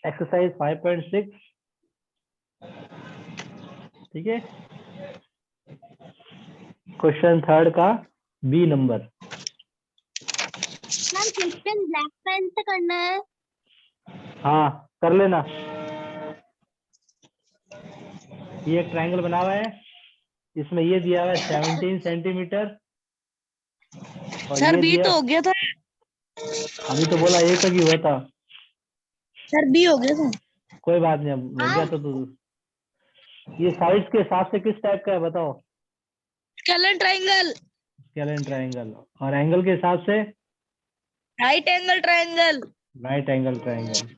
Exercise 5.6, ठीक है। Question third का बी नंबर। सर क्वेश्चन ब्लैक पेन से करना है। हाँ कर लेना। ये एक ट्रायंगल बना हुआ है, इसमें ये दिया हुआ है 17 सेंटीमीटर और सर ये बी दिया, तो हो गया था। अभी तो बोला एक ही हुआ था। सर बी हो गया था। कोई बात नहीं, अब हो गया तो ये साइड्स के हिसाब से किस टाइप का है बताओ? Skeleton triangle. Skeleton triangle. और एंगल के हिसाब से right angle triangle. Right angle triangle.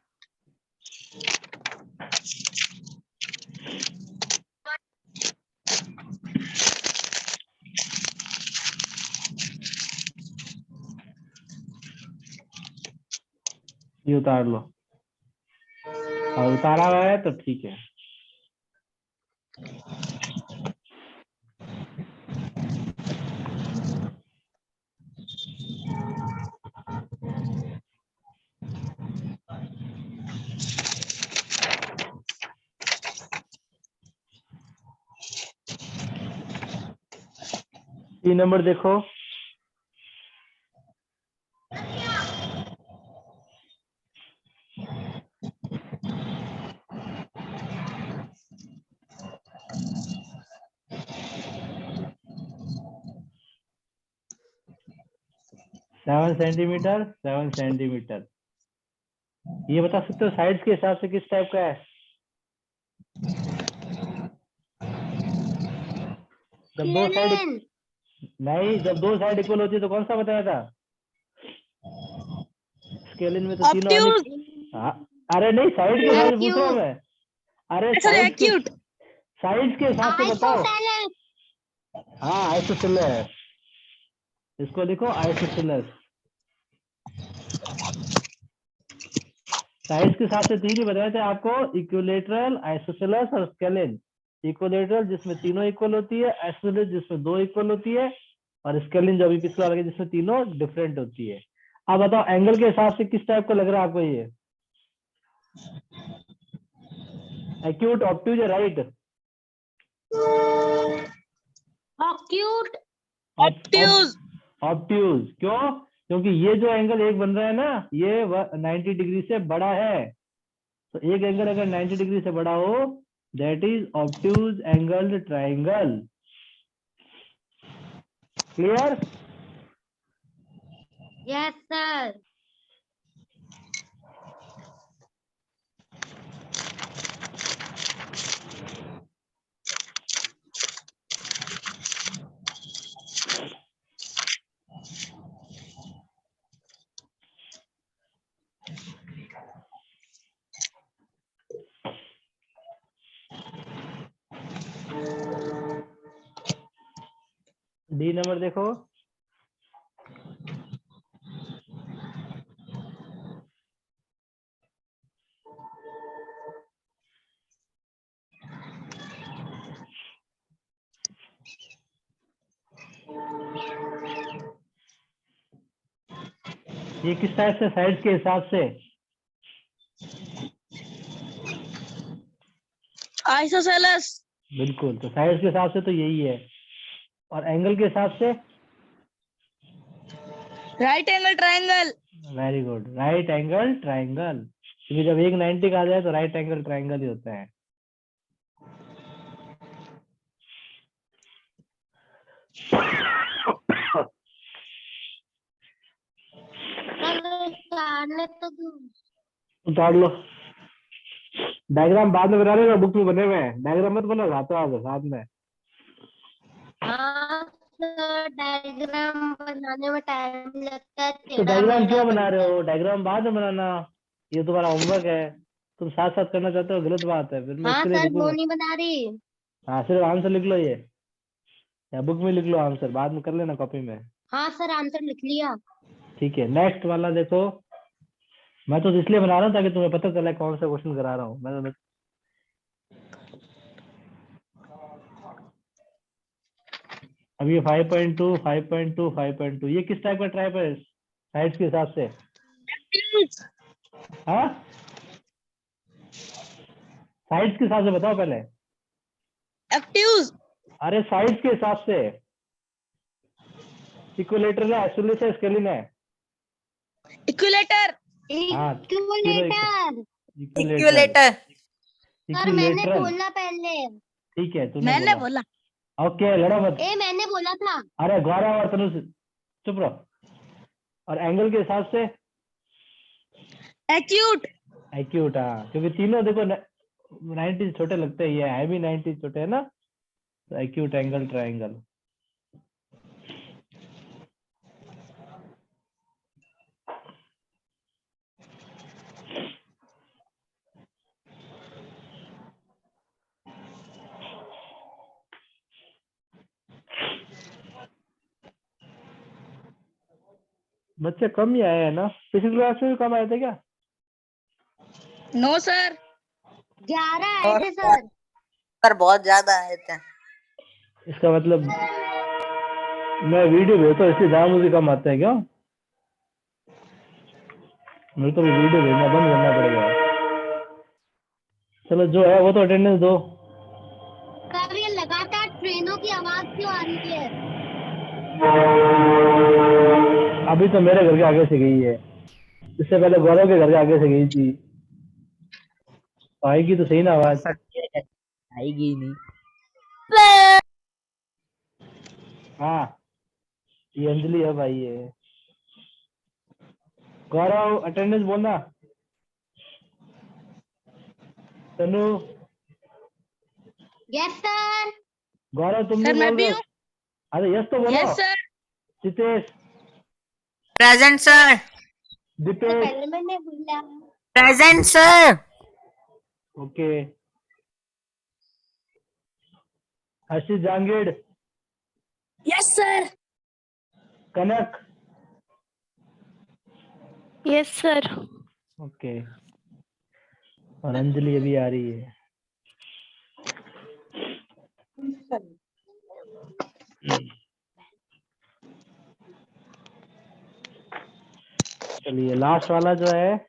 ये उतार लो, और उतारा हुआ है तो ठीक है। तीन नंबर देखो। Seven centimetre. ये बता सकते हो साइड्स के हिसाब से किस टाइप का है? जब दो साइड नहीं, जब दो साइड इक्वल होती है तो कौन सा बताया था? स्केलिन में तो तीनों ऑब्ट्यूज। हाँ, अरे नहीं, साइड के हिसाब से पूछ रहा हूँ मैं। अरे सर एक्यूट। साइड्स के हिसाब से बताओ। हाँ आइसोसेलेस, इसको लिखो आइसोसेलेस। साइड्स के हिसाब से तीन ही बताए थे आपको, इक्विलेटरल, आइसोसेलेस और स्केलिन। इक्विलेटरल जिसमें तीनों इक्वल होती है, आइसोसेलेस जिसमें दो इक्वल होती है, और स्केलिन जो अभी पिछला लगे जिसमें तीनों डिफरेंट होती है। अब बताओ एंगल के हिसाब से किस टाइप का लग रहा है आपको ये? एक्यूट, ऑब्ट्यूज या राइट? ऑब्ट्यूज। ऑब्ट्यूज। ऑब्ट्यूज क्यों? क्योंकि ये जो एंगल एक बन रहा है ना, ये 90 डिग्री से बड़ा है। तो एक एंगल अगर 90 डिग्री से बड़ा हो, that is obtuse angled triangle. Clear? Yes sir. D number देखो। ये किस टाइप से साइड्स के हिसाब से? आइसोसेलेस। बिल्कुल, तो साइड्स के हिसाब से तो यही है। और एंगल के हिसाब से? Right angle triangle. Very good, right angle triangle. क्योंकि जब एक 90 का आ जाए तो राइट एंगल ट्राइंगल ही होता है। उतार लो। डायग्राम बाद में बना लेगा, बुक में बने हुए हैं। डायग्राम मत बना, साथ में। हाँ सर, डायग्राम बनाने में टाइम लगता है, तो टेढ़ा डायग्राम मेढ़ा क्यों बना बनता रहे है। हो? डायग्राम बाद में बनाना, ये तुम्हारा होमवर्क है। तुम साथ साथ करना चाहते हो, गलत बात है। फिर मैं हाँ इसके लिए सर, वो रुकूंगा। नहीं बना रही। हाँ, सिर्फ आंसर लिख लो ये, या बुक में लिख लो आंसर, बाद में कर लेना कॉपी में। हाँ सर, आंसर लिख लिया। ठीक है, नेक्स्ट वाला देखो। मैं तो इसलिए बना रहा हूँ ताकि तुम्हें पता चले कौन सा क्वेश्चन करा रहा हूँ मैं। अब ये 5.2, 5.2, 5.2, ये किस टाइप का ट्राइप है? साइड्स के हिसाब से? हाँ, साइड्स के हिसाब से बताओ पहले। एक्टिव्स, अरे साइड्स के हिसाब से, इक्विलेटरल है, आइसोसेलेस है, स्केलिन है। इक्विलेटर, हाँ तीनों इक्विलेटर। इक्विलेटरल। इक्विलेटर। सर मैंने इक्विलेटरल बोला पहले। ठीक है, तूने मैंने बोला। बोला। ओके लड़ो मत। मैंने बोला था। अरे गौरव और तनु चुप रहो। और एंगल के हिसाब से एक्यूट, एक्यूट। हाँ क्योंकि तीनों देखो 90 छोटे लगते ही है भी 90 छोटे है ना, तो एक्यूट एंगल ट्रायंगल। बच्चे कम ही आए हैं ना, पिछली क्लास में भी कम आए थे क्या? नो सर, 11 आए थे सर। सर बहुत ज्यादा आए थे। इसका मतलब मैं वीडियो भेजता हूँ इसलिए दाम मुझे कम आते हैं क्या? मेरे को भी वीडियो भेजना बंद करना पड़ेगा। चलो जो है वो तो अटेंडेंस दो। सर ये लगातार ट्रेनों की आवाज क्यों आ रही है? अभी तो मेरे घर के आगे से गई है, इससे पहले गौरव के घर के आगे से गई थी। आएगी तो सही ना आवाज। आएगी नहीं। हाँ ये अंजलि है भाई ये। गौरव अटेंडेंस बोलना। तनु। Yes sir. गौरव तुम सर भी मैं बोल भी रहे हो? हूँ। अरे यस तो बोलो। Yes sir, Sitesh, present sir. तो दीपेश। पहले मैंने बोला। Present sir. Okay. Harshit Jangid. Yes sir, Kanak. Yes sir, okay. और अंजलि अभी आ रही है। चलिए लास्ट वाला जो है,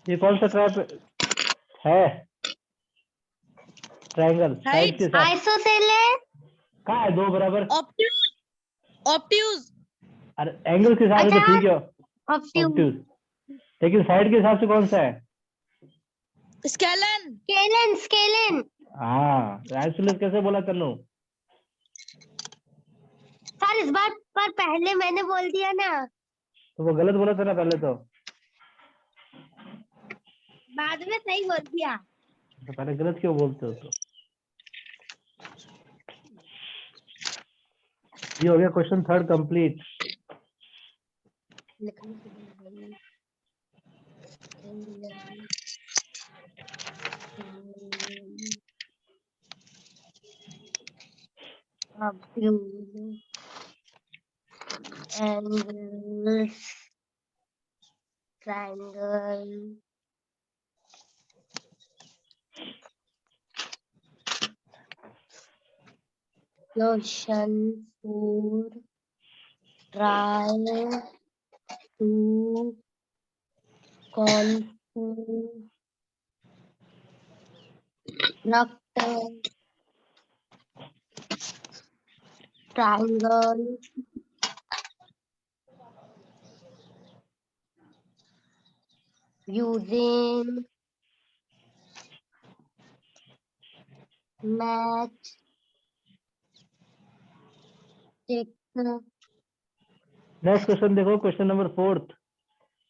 ये कौन सा ट्रैप है? ट्रायंगल साइड के Sides. साथ आइसोसेलेस। कहाँ है दो बराबर? ऑप्ट्यूज, ऑप्ट्यूज, अरे एंगल के हिसाब से तो अच्छा। ठीक है ऑब्ट्यूज। ऑब्ट्यूज, लेकिन साइड के हिसाब से कौन सा है? Scalene, scalene scalene. हाँ आइसोलेस कैसे बोला तनु? सर इस बार पर पहले मैंने बोल दिया ना। तो वो गलत बोला था ना पहले तो बाद में सही बोल दिया। पहले गलत क्यों बोलते हो? तो ये हो गया question third complete. Angles, triangle, notion, four, try, two, contour, rectangle, triangle, using, match, stick, next question देखो, question number fourth.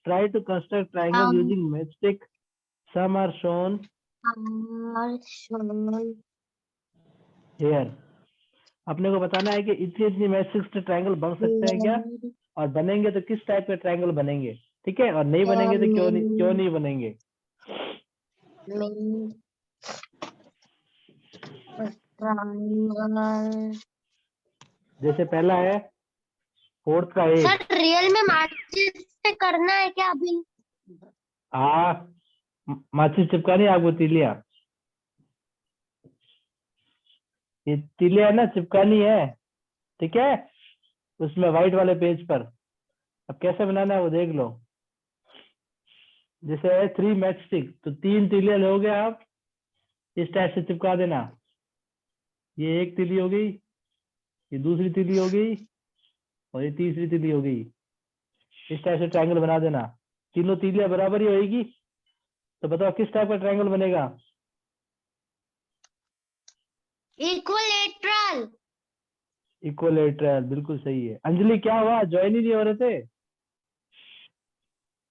Try to construct triangle using matchstick, some are shown are shown here. अपने को बताना है कि इतनी इतनी matchstick से triangle बन सकते हैं क्या? here. और बनेंगे तो किस टाइप के ट्रायंगल बनेंगे, ठीक है, और नहीं बनेंगे तो क्यों नहीं बनेंगे। जैसे पहला है 4th का 8। सर रियल में माचिस से करना है क्या अभी? हाँ, माचिस चिपकानी है आपको तीलियां, ये तीलियां है ना चिपकानी है, ठीक है, उसमें व्हाइट वाले पेज पर। अब कैसे बनाना है वो देख लो। जैसे 3 मैच स्टिक, तो 3 तीलियां लोगे आप, इस टाइप से चिपका देना। ये एक तीली हो गई, ये दूसरी तीली हो गई, और ये तीसरी तीली हो गई। इस टाइप से ट्रायंगल बना देना। तीनों तीलियां बराबर ही होगी। तो बताओ किस टाइप का ट्रायंगल बनेगा। इक्विलेटरल। इक्विलेटरल, बिल्कुल सही है। अंजलि क्या हुआ, ज्वाइन ही नहीं हो रहे थे।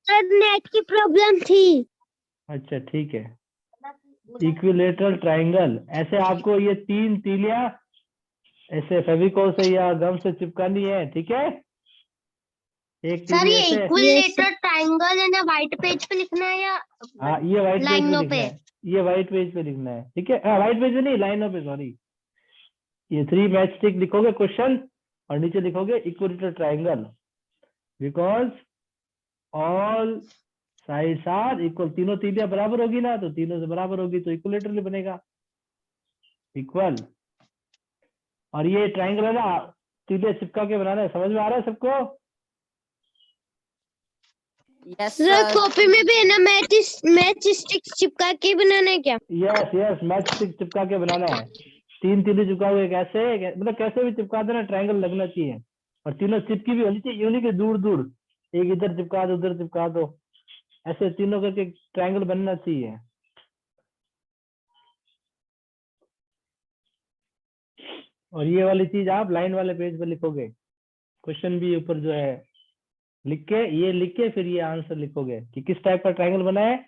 सर नेट की प्रॉब्लम थी। अच्छा ठीक है। इक्विलेटरल ट्रायंगल, ऐसे आपको ये 3 तीलियां ऐसे फेविकोल से या गम से चिपकानी है, ठीक है। एक सर तीली ये ऐसे, इक्विलेटरल ट्रायंगल है ना, व्हाइट पेज पे लिखना है या हाँ ये व्हाइट पेज पे लाइनों लिखना पे? है, ये व्हाइट पेज पे लिखना है, ठीक है। व्हाइट पेज पे नहीं, लाइनों पे, सॉरी। ये 3 मैच स्टिक लिखोगे क्वेश्चन, और नीचे लिखोगे equilateral triangle, because all sides are equal. तीनों तीलियां बराबर होगी ना, तो तीनों से बराबर होगी तो इक्विलेटरल बनेगा, इक्वल। और ये ट्रायंगल है ना, तीलियां चिपका के बनाना है, समझ में आ रहा है सबको। Yes sir sir. कॉपी में भी है ना मैच स्टिक्स चिपका के बनाना है क्या? यस यस, मैच स्टिक चिपका के बनाना है। 3 तीली चिपकाओगे कैसे, मतलब कैसे भी चिपका देना, ट्रायंगल लगना चाहिए। और तीनों चिपकी भी होनी चाहिए, यूं नहीं कि दूर दूर, एक इधर चिपका दो उधर चिपका दो, ऐसे तीनों करके ट्रायंगल बनना चाहिए। और ये वाली चीज आप लाइन वाले पेज पर लिखोगे, क्वेश्चन भी ऊपर जो है लिख के, ये लिख के फिर ये आंसर लिखोगे कि किस टाइप का ट्रायंगल बना है,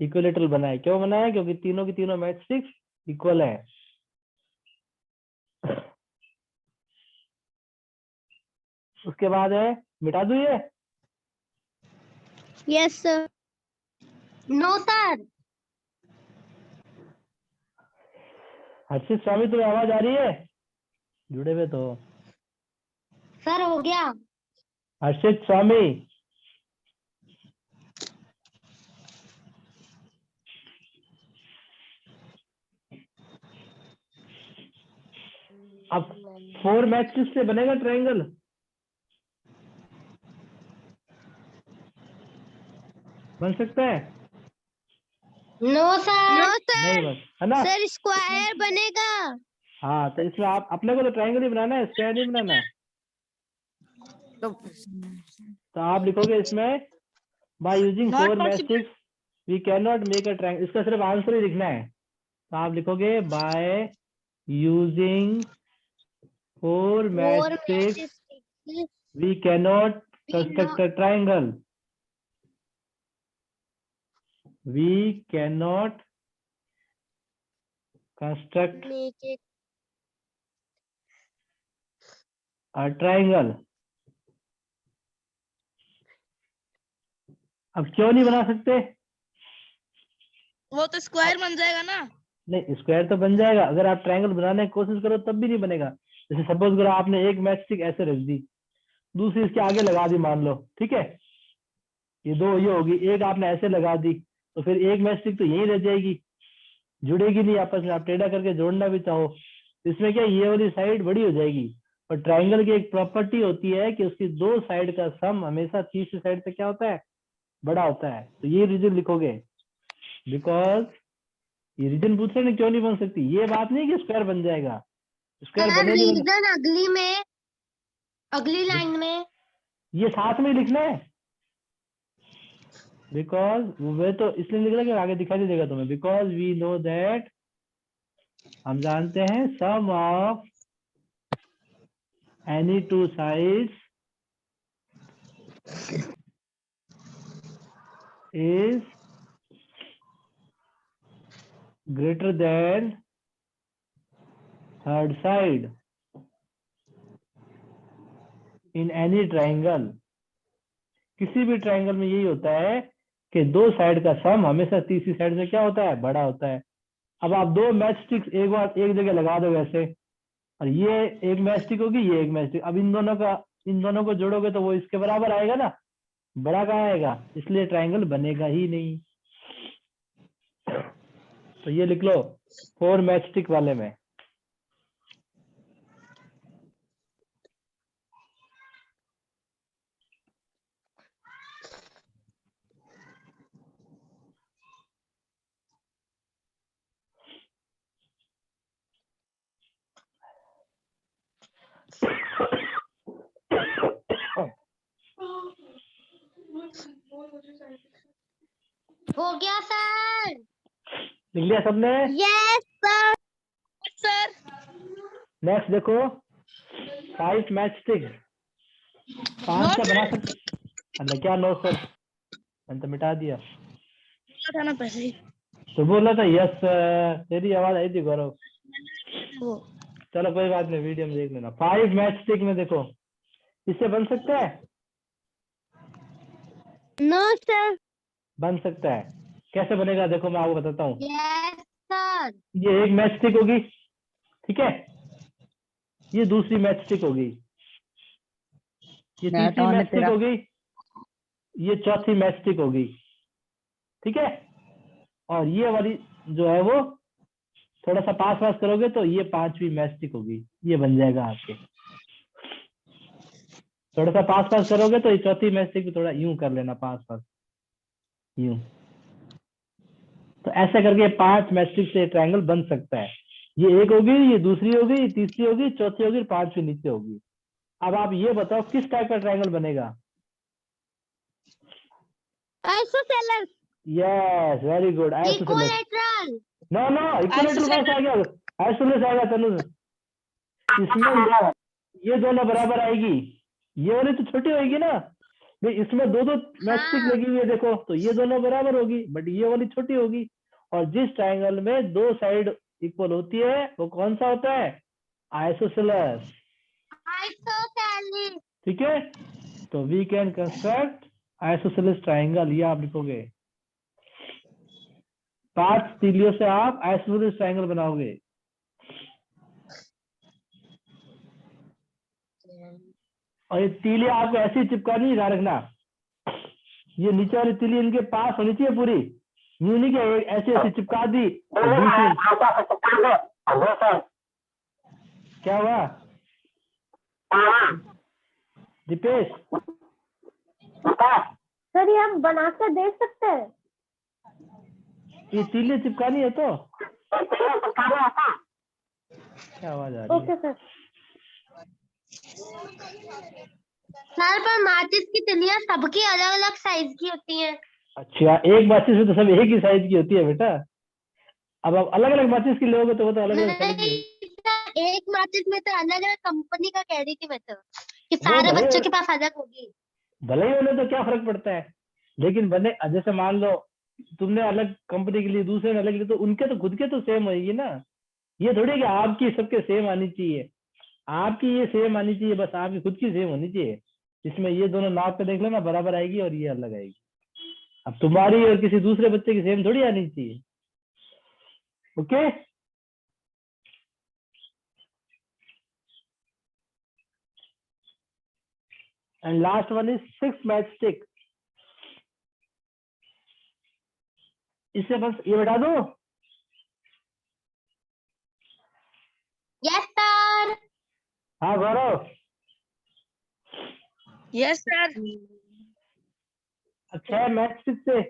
इक्विलेटरल बना है। क्यों बना है, क्योंकि तीनों की तीनों मैच स्टिक्स इक्वल है। उसके बाद है, मिटा दू ये। Yes sir. No sir. Harshit Swami, तुम्हें आवाज आ रही है, जुड़े हुए तो। सर हो गया। हर्षित स्वामी, अब 4 मैच स्टिक्स से बनेगा ट्रायंगल। बन सकता है, नो सर। नो नहीं बन, है ना। सर स्क्वायर बनेगा। हाँ, तो इसमें आप अपने को तो ट्रायंगल ही बनाना है, स्क्वायर नहीं बनाना। तो आप लिखोगे इसमें, by using not 4 match possible. Sticks we can not make a triangle. इसका सिर्फ आंसर ही लिखना है। तो आप लिखोगे by using 4 match four sticks match we can not construct a triangle, we can not construct a triangle. अब क्यों नहीं बना सकते, वो तो स्क्वायर बन जाएगा ना। नहीं स्क्वायर तो बन जाएगा, अगर आप ट्रायंगल बनाने की कोशिश करो तब भी नहीं बनेगा। जैसे सपोज करो आपने एक मैच स्टिक ऐसे रख दी, दूसरी इसके आगे लगा दी मान लो, ठीक है, ये दो ये होगी, एक आपने ऐसे लगा दी, तो फिर एक मैच स्टिक तो यही रह जाएगी, जुड़ेगी नहीं आपस में। आप टेढ़ा करके जोड़ना भी चाहो, इसमें क्या ये वाली साइड बड़ी हो जाएगी। और ट्रायंगल की एक प्रॉपर्टी होती है कि उसकी 2 साइड का सम हमेशा तीसरी साइड से क्या होता है, बड़ा होता है। तो ये रीजन लिखोगे, बिकॉज ये रीजन पूछ रहे हैं क्यों नहीं बन सकती, ये बात नहीं कि स्क्वायर बन जाएगा, स्क्वायर सर बनेगी मतलब, रीजन अगली में, अगली लाइन में। ये साथ में ही लिखना है। बिकॉज वे तो इसलिए लिख रहा है कि आगे दिखाई नहीं देगा तुम्हें, बिकॉज वी नो दैट, हम जानते हैं, sum of any 2 sides is greater than third side. In any triangle, किसी भी ट्राइंगल में यही होता है कि दो साइड का सम हमेशा तीसरी साइड से क्या होता है, बड़ा होता है। अब आप दो मैच स्टिक्स एक बार एक जगह लगा दो वैसे, और ये एक मैच स्टिक होगी, ये एक मैच स्टिक, अब इन दोनों को जोड़ोगे तो वो इसके बराबर आएगा ना, बड़ा कहाँ आएगा, इसलिए ट्राइंगल बनेगा ही नहीं। तो ये लिख लो 4 मैच स्टिक वाले में। हो गया सर। लिख लिया सबने? Yes sir. सर नेक्स्ट देखो 5 मैच स्टिक, 5 का बना सकते क्या? नो सर, मैंने तो मिटा दिया। था ना पहले ही। तो बोला था यस सर, तेरी आवाज आई थी गौरव। वो चलो कोई बात नहीं, वीडियो में देख लेना। 5 मैच स्टिक में देखो, इससे बन सकता है? No sir. बन सकता है। कैसे बनेगा देखो, मैं आपको बताता हूँ। Yes sir. ये एक मैच स्टिक होगी, ठीक है, ये दूसरी मैच स्टिक होगी, ये तीसरी मैच स्टिक होगी, ये चौथी मैच स्टिक होगी, ठीक है, और ये वाली जो है वो थोड़ा सा पास पास करोगे तो ये 5वीं मैच स्टिक होगी, ये बन जाएगा आपके। थोड़ा सा पास पास करोगे तो ये चौथी मैच स्टिक थोड़ा यूं कर लेना, पास पास यूं। तो ऐसे करके 5 मैच स्टिक से ट्रायंगल बन सकता है। ये एक होगी, ये दूसरी होगी, ये तीसरी होगी, चौथी होगी, 5वीं नीचे होगी। अब आप ये बताओ किस टाइप का ट्रायंगल बनेगा? Isosceles. Yes, very good, isosceles. Equilateral. No no, equilateral कैसे आ गया? आइसोसेलेस आएगा तनुज। इसमें ये दोनों बराबर आएगी, ये वाली तो छोटी होगी ना, भाई इसमें दो मैच स्टिक लगी हुई है देखो, तो ये दोनों बराबर होगी, बट ये वाली छोटी होगी। और जिस ट्रायंगल में दो साइड इक्वल होती है वो कौन सा होता है? आइसोसेलेस। आइसोसेलेस। ठीक है, तो we can construct isosceles triangle, ये आप लिखोगे। 5 तीलियों से आप आइसोसेलेस ट्रायंगल बनाओगे। और ये तीलियां आपको ऐसी चिपकानी, ध्यान रखना, ये नीचे वाली तीली इनके पास होनी चाहिए पूरी, यूं नहीं कि ऐसी ऐसी चिपका दी तो क्या हुआ दीपेश? सर ये हम बना कर दे सकते हैं? ये तीलियां चिपकानी है तो क्या आवाज आ रही है? Okay sir. सर पर माचिस की तिलियां सबकी अलग अलग साइज की होती हैं। अच्छा, एक माचिस में तो सब एक ही साइज की होती है बेटा। अब आप अलग अलग माचिस की लोगे तो वो तो अलग अलग साइज की। नहीं सर, एक माचिस में तो अलग अलग कंपनी का कह रही थी मैं तो, कि सारे बच्चों के पास अलग होगी। भले ही होने तो क्या फर्क पड़ता है, लेकिन बने जैसे मान लो तुमने अलग कंपनी के लिए, दूसरे ने अलग लिए, तो उनके तो खुद के तो सेम होगी ना। ये थोड़ी कि आपकी सबके सेम आनी चाहिए, आपकी ये सेम आनी चाहिए, बस आपकी खुद की सेम होनी चाहिए। इसमें ये दोनों नाप पे देख लो ना, बराबर आएगी और ये अलग आएगी। अब तुम्हारी और किसी दूसरे बच्चे की सेम थोड़ी आनी चाहिए। Okay, and last one is 6 match stick. इससे बस ये बता दो। Yes sir. हाँ गौरव। Yes sir. अच्छा, मैच स्टिक से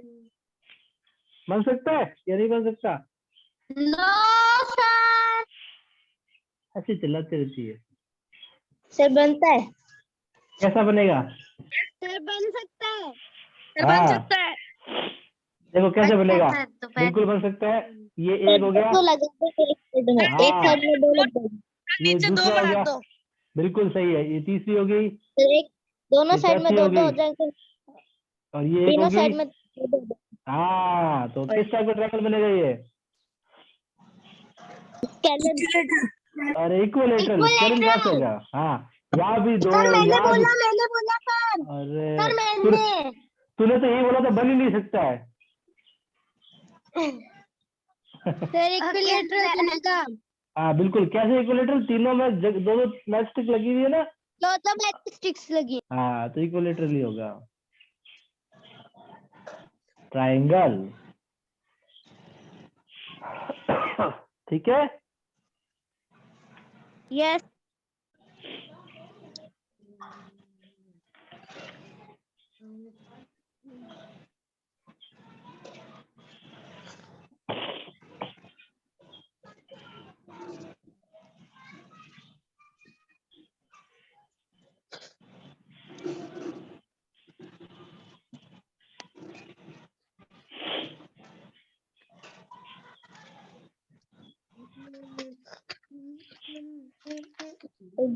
बन सकता है या नहीं बन सकता? No sir. ऐसी चिल्लाती रहती है। सर बनता है। कैसा बनेगा? सर बन सकता है। सर बन सकता है। देखो कैसे बनेगा, सर तो बिल्कुल बन सकता है। ये एक हो गया, तो लगा दो एक साइड में, हाँ। एक साइड में दो लग जाएगी। ये नीचे दो दूसरा हो बढ़ा गया, दो। बिल्कुल सही है। ये तीसरी हो गई, तो एक दोनों ये साइड में चौथी दो हो दो हो गई, जाएंगे, और ये एक तीनों हो साइड गई। में दो दो दो। हाँ, तो किस टाइप का ट्रायंगल बनेगा ये? स्केलेटन। और इक्विलेटरल, स्केलिंग कैसे होगा? हाँ, यहाँ भी दो, सर मैंने यहाँ भी। बोला सर अरे सर तूने मैंने तूने तो यही बोला था, बन ही नहीं सकता है। सर इक्विलेटरल बनेगा। हाँ बिल्कुल, कैसे इक्विलेटरल, तीनों में दो दो मैचस्टिक लगी हुई है ना। दो मैचस्टिक्स लगी। हाँ तो इक्विलेटरल ही होगा। ट्रायंगल, ठीक है। यस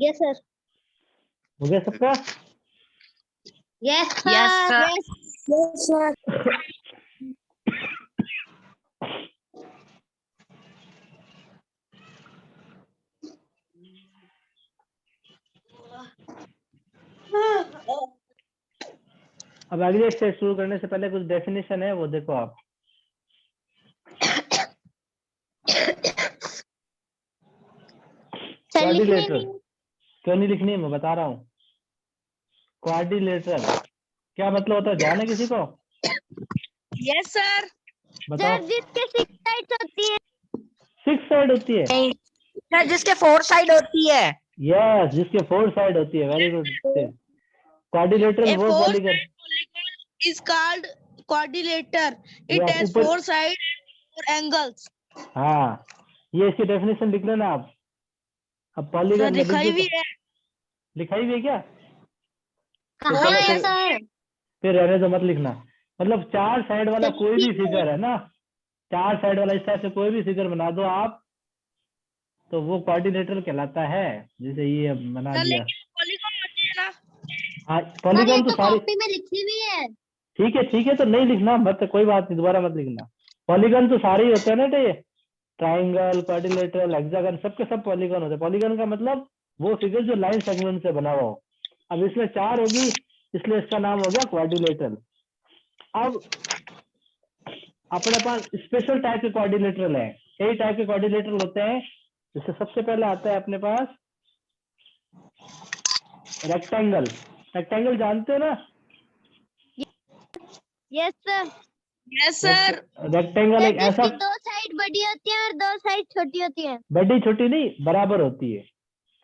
यस सर हो गया सबका। Yes Yes, sir. Yes sir अब अगली एक्सरसाइज शुरू करने से पहले कुछ डेफिनेशन है, वो देखो आप। सर लिखने क्वाड्रिलेटरल, नहीं क्यों नहीं लिखनी, मैं बता रहा हूँ। क्वाड्रिलेटरल क्या मतलब होता है, ध्यान है किसी को? Yes sir. बताओ। सर जिसके 6 साइड्स होती है। 6 साइड होती है। सर जिसके 4 साइड होती है। यस, जिसके 4 साइड होती है। Very good. क्वाड्रिलेटरल A वो four polygon. side polygon is called quadrilateral. It Yes, has ऊपर। 4 sides and 4 angles. हाँ, ये इसकी डेफिनेशन लिख लेना आप। अब सर पॉलीगन में लिख दिखाई दो भी तो। है। लिखाई भी है क्या? कहाँ चलो है सर? फिर रहने दो, मत लिखना। मतलब 4 साइड वाला कोई भी फिगर है ना, 4 साइड वाला इस तरह से कोई भी फिगर बना दो आप, तो वो क्वाड्रिलेटरल कहलाता है। जैसे ये बना सर दिया। लेकिन पॉलीगॉन होती है ना। हाँ, सर ये पॉलीगन तो तो सारी। कॉपी में लिखी हुई है। ठीक है तो नहीं लिखना, मत, कोई बात नहीं, दोबारा मत लिखना। पॉलीगन तो सारे ही होते हैं ना, तो ये ट्राइंगल, क्वाड्रिलेटरल, हेक्सागन, सबके सब पॉलीगन होते हैं। पॉलीगन का मतलब वो फिगर जो लाइन सेगमेंट से बना हुआ हो। अब इसमें 4 होगी, इसलिए इसका नाम हो गया क्वाड्रिलेटरल। अब अपने पास स्पेशल टाइप के क्वाड्रिलेटरल है। कई टाइप के क्वाड्रिलेटरल होते हैं। जैसे सबसे पहले आता है अपने पास रेक्टेंगल। रेक्टेंगल जानते हो ना? Yes sir. Yes sir. Rectangle एक ऐसा, जिसकी 2 साइड बड़ी होती है और 2 साइड छोटी होती है। बड़ी छोटी नहीं, बराबर होती है,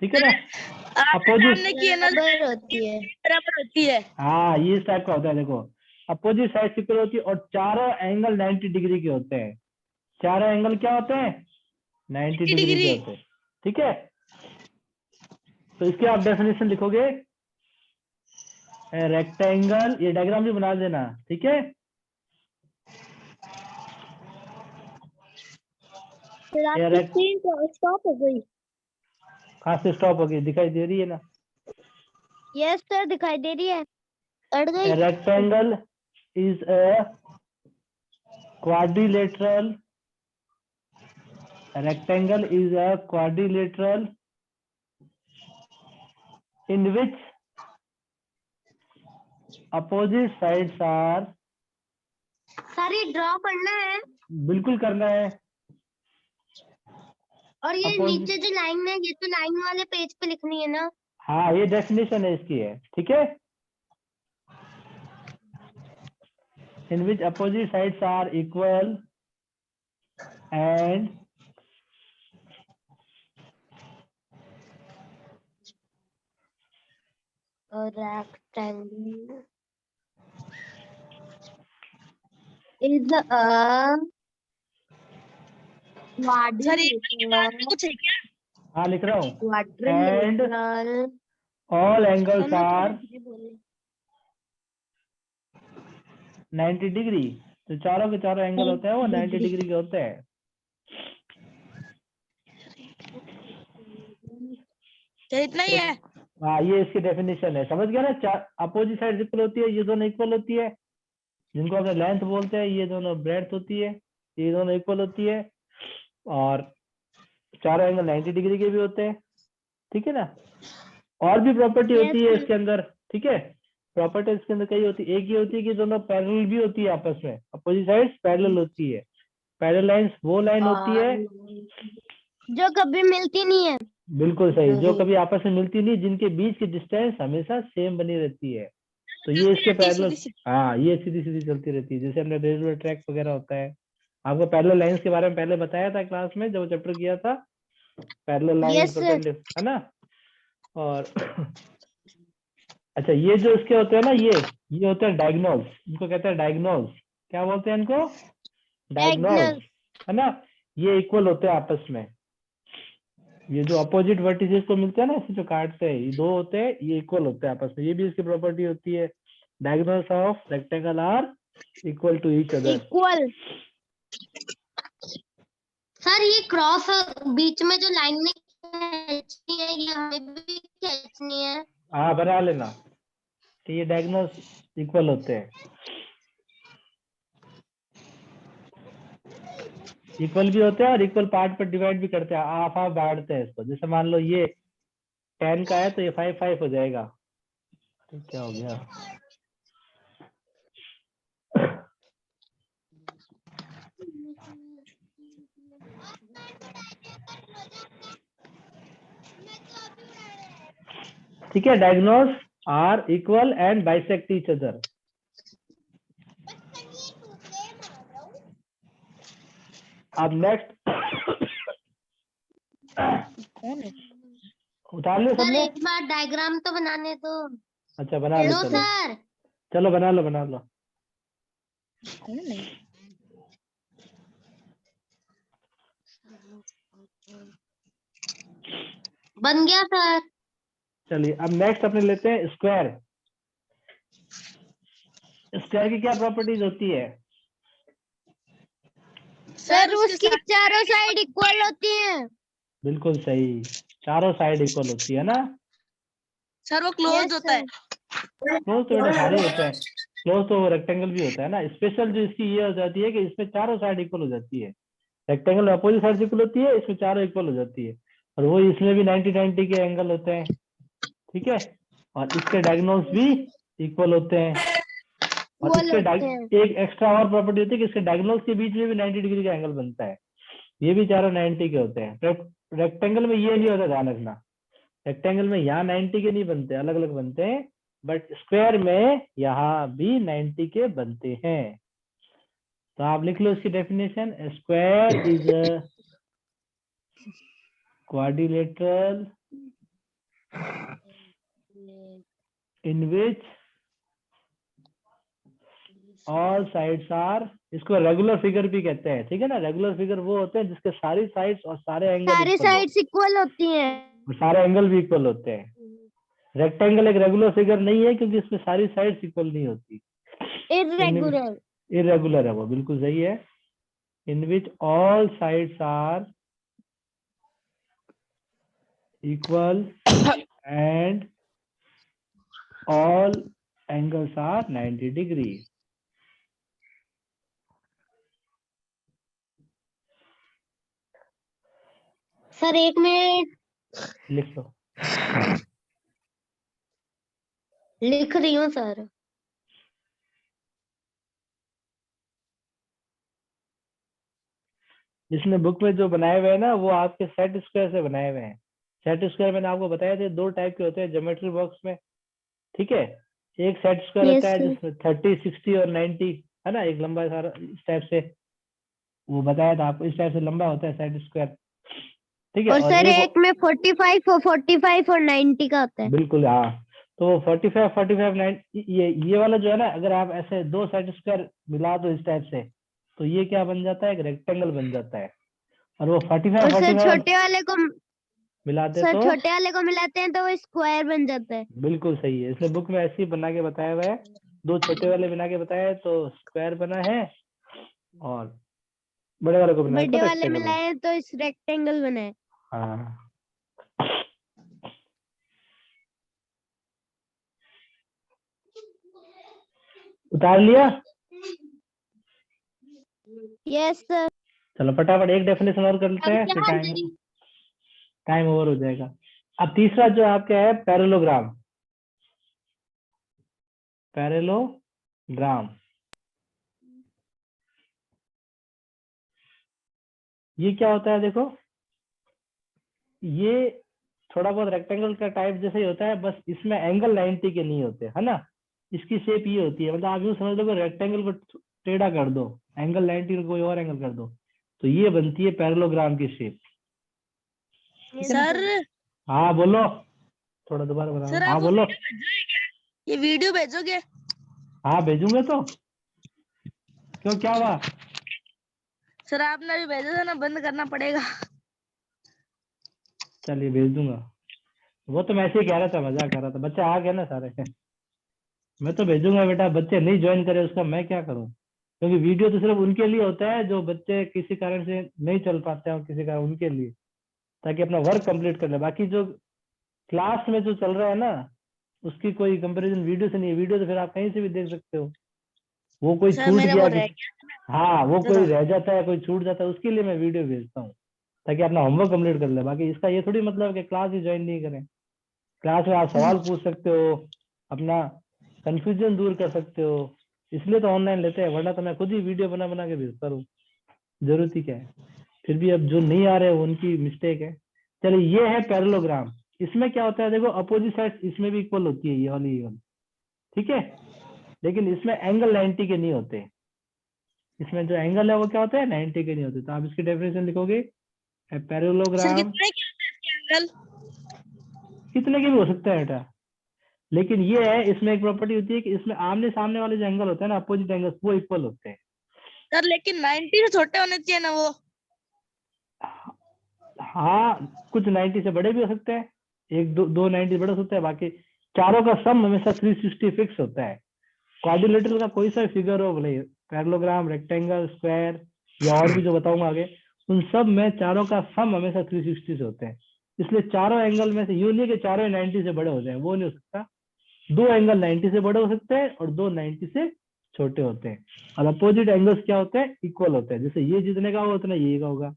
ठीक है ना? आपने अपोजिट, सामने की है ना, बराबर होती है। बराबर होती है। हाँ ये इस टाइप का होता है। देखो, अपोजिट साइड इक्वल होती है और चारों एंगल 90 डिग्री के होते हैं। चारों एंगल क्या होते हैं? 90 डिग्री के होते हैं, ठीक है। तो इसके आप डेफिनेशन लिखोगे, रेक्टेंगल, ये डायग्राम भी बना देना, ठीक है। फिर ये आपकी स्क्रीन स्टॉप हो गई। कहाँ से स्टॉप हो गई, दिखाई दे रही है ना? यस सर दिखाई दे रही है। अड़ गई। A rectangle is a quadrilateral. A rectangle is a quadrilateral in which opposite sides are, sir ये ड्रॉ करना है बिल्कुल करना है। और ये Opposite, नीचे जो लाइन है ये तो लाइन वाले पेज पे लिखनी है ना। हाँ ये डेफिनेशन है इसकी है, ठीक है। In which opposite sides are equal and rectangle is a sir एक के बाद में कुछ है क्या? हाँ लिख रहा हूँ, and quadrilateral all angles थोड़ा are धीरे बोले। 90 डिग्री। तो चारों के चारों एंगल होते हैं वो 90 डिग्री के होते हैं। तो इतना ही है। हाँ ये इसकी डेफिनेशन है, समझ गया ना? चार अपोजिट साइड इक्वल होती है, ये दोनों इक्वल होती है, जिनको अपने लेंथ बोलते हैं, ये दोनों ब्रेड्थ होती है, ये दोनों इक्वल होती है, और चारों एंगल 90 डिग्री के भी होते हैं, ठीक है ना? और भी प्रॉपर्टी Yes, होती है sir. इसके अंदर, ठीक है। प्रॉपर्टी इसके अंदर कई होती है, एक ये होती है कि दोनों पैरेलल भी होती है आपस में, अपोजिट साइड्स पैरेलल होती है। पैरेलल लाइंस वो लाइन होती है, जो कभी मिलती नहीं है। बिल्कुल सही, जो कभी आपस में मिलती नहीं, जिनके बीच की डिस्टेंस हमेशा सेम बनी रहती है, तो ये इसके पैरेलल। हाँ, ये सीधी सीधी चलती रहती है, जैसे हमने रेलवे ट्रैक वगैरह होता है। आपको पैरेलल लाइंस के बारे में पहले बताया था क्लास में जब चैप्टर किया था, पैरेलल लाइंस, Yes, sir. है ना। और अच्छा, ये जो इसके होते हैं ना, ये होते हैं डायगोनल्स, इनको कहते हैं डायगोनल्स। क्या बोलते हैं इनको? Diagonals, Diagonal. है ना। ये इक्वल होते हैं आपस में, ये जो अपोजिट वर्टिसेस को मिलते हैं ना, इसे जो काटते हैं, ये दो होते हैं, ये इक्वल होते हैं आपस में। ये भी इसकी प्रॉपर्टी होती है, diagonals of rectangle are equal to each other. Equal. Sir ये क्रॉस बीच में जो लाइन में खींचनी है, ये हमें भी खींचनी है। हाँ, बना लेना, तो ये डायगोनल्स इक्वल होते हैं, इक्वल भी होते हैं और इक्वल पार्ट पर डिवाइड भी करते हैं, हाफ हाफ बांटते हैं इसको। जैसे मान लो ये 10 का है तो ये 5 5 हो जाएगा, तो क्या हो गया? ठीक है, diagonals are equal and bisect each other. अब नेक्स्ट उतार लिया सर सबने? एक बार डायग्राम तो बनाने दो। अच्छा, बना लो, लो चलो सर। चलो बना लो, बना लो। बन गया सर। चलिए, अब नेक्स्ट अपने लेते हैं स्क्वायर। स्क्वायर की क्या प्रॉपर्टीज होती है? सर उसकी चारों साइड इक्वल होती हैं। बिल्कुल सही, चारों साइड इक्वल होती है ना। सर वो क्लोज होता है। क्लोज तो बेटा सारे होते हैं, क्लोज तो रेक्टेंगल भी होता है ना। स्पेशल जो इसकी ये हो जाती है कि इसमें चारों साइड इक्वल हो जाती है। रेक्टेंगल में अपोजिट साइड इक्वल होती है, इसमें चारों इक्वल हो जाती है, और वो इसमें भी 90-90 के एंगल होते हैं, ठीक है। और इसके डायगोनल्स भी इक्वल होते हैं, और इक्वल इसके होते हैं। एक एक्स्ट्रा और प्रॉपर्टी होती है कि इसके डायगोनल्स के बीच में भी 90 डिग्री का एंगल बनता है। ये भी चारों 90 के होते हैं। रेक्टेंगल में ये नहीं होता, ध्यान रखना। रेक्टेंगल में यहाँ 90 के नहीं बनते, अलग अलग बनते हैं, बट स्क्वायर में यहाँ भी 90 के बनते हैं। तो आप लिख लो इसकी definition, square is a quadrilateral in which all sides are, इसको रेगुलर फिगर भी कहते हैं, ठीक है ना। रेगुलर फिगर वो होते हैं जिसके सारी साइड्स और सारे एंगल सारी इक्वल हो, साइड्स इक्वल होती हैं। और सारे एंगल भी इक्वल होते हैं। रेक्टेंगल एक रेगुलर फिगर नहीं है क्योंकि इसमें सारी साइड्स इक्वल नहीं होती, इर्रेगुलर। इरेगुलर है वो, बिल्कुल सही है। In which all sides are equal and all angles are 90 degree. Sir एक मिनट लिख लो। लिख रही हूँ सर। इसमें बुक में जो बनाए हुए हैं ना, वो आपके सेट स्क्वायर से बनाए हुए हैं। सेट स्क्वायर मैंने आपको बताया थे, दो टाइप के होते हैं ज्योमेट्री बॉक्स में, ठीक है। एक सेट स्क्वायर Yes, होता है sir. जिसमें 30, 60 और 90, है ना, एक लंबा सारा इस टाइप से, वो बताया था आपको, इस टाइप से लंबा होता है सेट स्क्वायर, ठीक है। और और सर एक में 45 और 45 और 90 का होता है। बिल्कुल, हाँ। तो 45, 45, 90, ये वाला जो है ना, अगर आप ऐसे दो सेट स्क्वायर मिला दो इस टाइप से, तो ये क्या बन जाता है? एक रेक्टेंगल बन जाता है। और वो 45, और सर 45 छोटे वाले को मिलाते सर तो छोटे वाले को मिलाते हैं तो वो स्क्वायर बन जाता है। बिल्कुल सही है। इसने बुक में ऐसे ही बना के बताया हुआ है, दो छोटे वाले बना के बताया है तो स्क्वायर बना है, और बड़े वाले को बनाया तो बड़े वाले रेक्टेंगल बना। मिलाए हैं तो इस रेक्टेंगल बना है। हाँ, उतार लिया? Yes sir. चलो फटाफट एक डेफिनेशन और कर लेते अब हैं, क्या फिर टाइम करें? टाइम ओवर हो जाएगा। अब तीसरा जो आपका है पैरेलोग्राम। पैरेलोग्राम ये क्या होता है? देखो ये थोड़ा बहुत रेक्टेंगल का टाइप जैसे ही होता है, बस इसमें एंगल 90 के नहीं होते, है ना। इसकी शेप ये होती है, मतलब आप यूं समझ लो कि रेक्टेंगल को टेढ़ा कर दो, एंगल 90 को कोई और एंगल कर दो, तो ये बनती है पैरेलोग्राम की शेप। सर हाँ बोलो, थोड़ा दोबारा बताओ। सर हाँ आप वो बोलो। वीडियो भेजोगे क्या? ये वीडियो भेजोगे? हाँ भेजूंगा तो, क्यों क्या हुआ? सर आपने अभी भेजा था ना, बंद करना पड़ेगा। चलिए भेज दूंगा। वो तो मैं ऐसे ही कह रहा था, मजाक कर रहा था, बच्चे आ गए ना सारे। मैं तो भेजूंगा बेटा, बच्चे नहीं ज्वाइन करे उसका मैं क्या करूं, क्योंकि वीडियो तो सिर्फ उनके लिए होता है जो बच्चे किसी कारण से नहीं चल पाते हैं, और किसी कारण उनके लिए, ताकि अपना वर्क कंप्लीट कर ले। बाकी जो क्लास में जो चल रहा है ना, उसकी कोई कंपैरिजन वीडियो से नहीं है। वीडियो तो फिर आप कहीं से भी देख सकते हो, वो कोई सर छूट मेरा गया वो कि, रह गया हाँ वो था। कोई रह जाता है, कोई छूट जाता है, उसके लिए मैं वीडियो भेजता हूँ, ताकि अपना होमवर्क कंप्लीट कर ले। बाकी इसका ये थोड़ी मतलब कि क्लास ही ज्वाइन नहीं करें। क्लास में आप सवाल पूछ सकते हो, अपना कंफ्यूजन दूर कर सकते हो, इसलिए तो ऑनलाइन लेते हैं, वरना तो मैं खुद ही वीडियो बना बना के भेजता रहूँ, जरूरत ही क्या है। फिर भी अब जो नहीं आ रहे हैं उनकी मिस्टेक है। चलिए ये है पैरेललोग्राम। इसमें क्या होता है? देखो अपोजिट साइड इसमें भी इक्वल होती है, ये वाली, ठीक है, लेकिन इसमें एंगल 90 के नहीं होते। इसमें जो एंगल है वो क्या होता है? 90 के नहीं होते। तो आप इसकी डेफिनेशन लिखोगे, सर पैरेललोग्राम कितने के होते हैं इसके एंगल? कितने के भी हो सकते हैं बेटा, लेकिन ये है, इसमें एक प्रॉपर्टी होती है कि इसमें आमने सामने वाले जो एंगल होते हैं ना, अपोजिट एंगल्स, वो इक्वल होते हैं। सर लेकिन 90 से छोटे होने चाहिए ना वो? हाँ कुछ 90 से बड़े भी हो सकते हैं, एक दो 90 बड़े हो सकते हैं, बाकी चारों का सम हमेशा 360 फिक्स होता है। क्वाड्रिलेटरल का कोई सा फिगर हो, भले पैरेललोग्राम, रेक्टेंगल, स्क्वायर या और भी जो बताऊंगा आगे, उन सब में चारों का सम हमेशा 360 से होते हैं। इसलिए चारों एंगल में से यूं नहीं कि चारों 90 से बड़े हो जाए, वो नहीं हो सकता। दो एंगल 90 से बड़े हो सकते हैं और दो 90 से छोटे होते हैं। और अपोजिट एंगल्स क्या होते हैं? इक्वल होते हैं। जैसे ये जितने का होगा उतना ये का होगा।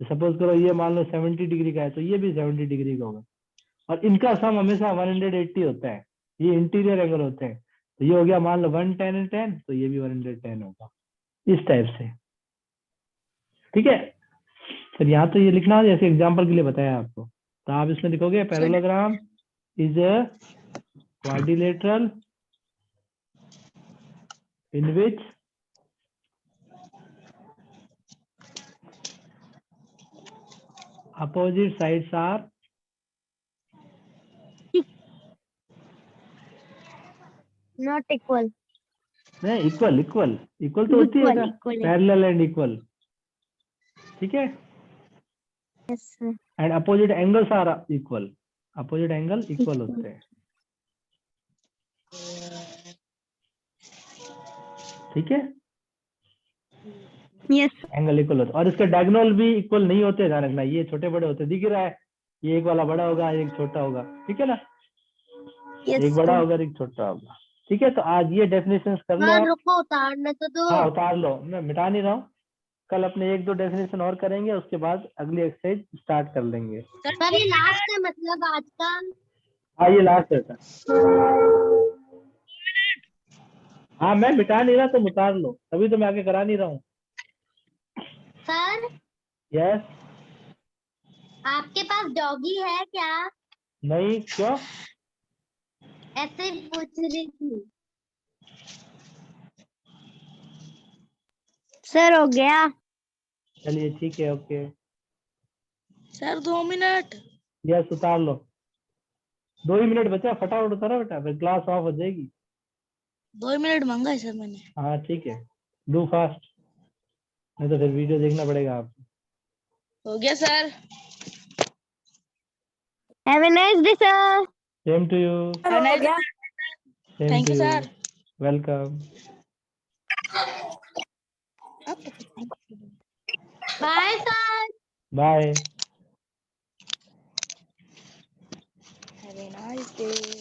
सपोज करो ये मान लो 70 डिग्री का है, तो ये भी 70 डिग्री का होगा, और इनका सम हमेशा 180 होता है। ये इंटीरियर एंगल होते हैं, तो ये हो गया मान लो 110 and 10, तो ये भी 110 होगा, इस टाइप से। ठीक है, फिर यहाँ तो ये लिखना जैसे एग्जाम्पल के लिए बताया आपको, तो आप इसमें लिखोगे parallelogram is a quadrilateral in which opposite sides are not equal. नहीं इक्वल, इक्वल तो होती है पैरेलल एंड इक्वल, ठीक है, yes sir. And opposite angles are equal, opposite angle equal होते हैं, ठीक है, यस एंगल इक्वल होता है। और इसके डायगोनल भी इक्वल नहीं होते, ध्यान रखना, ये छोटे बड़े होते दिख रहा है, ये एक वाला बड़ा होगा, एक छोटा होगा, ठीक है ना, एक बड़ा होगा एक छोटा होगा, ठीक है। तो आज ये डेफिनेशन कर लो आप। रुको उतारने तो दो। हाँ उतार लो, मैं मिटा नहीं रहा हूँ, कल अपने एक दो डेफिनेशन और करेंगे, उसके बाद अगली एक्सरसाइज स्टार्ट कर लेंगे। सर ये लास्ट है मतलब आज का? हाँ ये लास्ट है सर। हाँ मैं मिटा नहीं रहा, तुम उतार लो, तभी तो मैं आगे करा नहीं रहा हूँ। Sir yes. आपके पास डॉगी है क्या? नहीं, क्यों? ऐसे ही पूछ रही थी। सर हो गया। चलिए ठीक है, ओके। Sir 2 minute. यस उतार लो, 2 ही मिनट बचा, फटाफट उतारो बेटा, फिर क्लास ऑफ हो जाएगी। 2 मिनट मांगा है सर मैंने। हाँ ठीक है, डू फास्ट, नहीं तो फिर वीडियो देखना पड़ेगा आपको। हो गया sir. Have a nice day sir. Same to you. हो गया। Same thank to you you, sir. Welcome. Bye sir. Bye. Have a nice day.